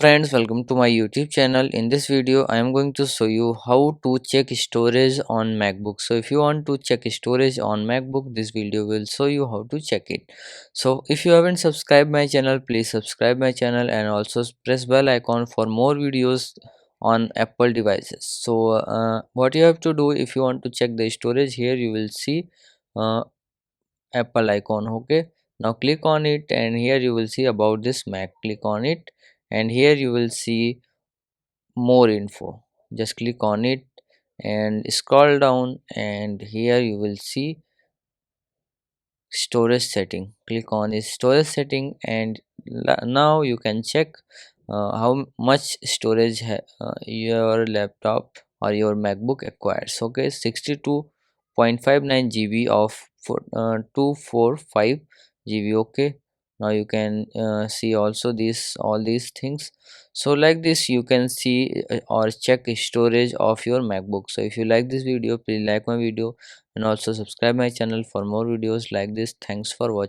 Friends, welcome to my YouTube channel. In this video, I am going to show you how to check storage on MacBook. So if you want to check storage on MacBook, this video will show you how to check it. So if you haven't subscribed my channel, please subscribe my channel and also press bell icon for more videos on Apple devices. So what you have to do if you want to check the storage, here you will see uh, Apple icon. Okay, now click on it and here you will see about this Mac. Click on it and here you will see more info. Just click on it and scroll down and here you will see storage setting. Click on this storage setting and now you can check how much storage your laptop or your MacBook acquires. Okay, 62.59 GB of 245 GB. Okay, now you can see also this all these things. So like this you can see or check storage of your MacBook. So if you like this video, please like my video and also subscribe my channel for more videos like this. Thanks for watching.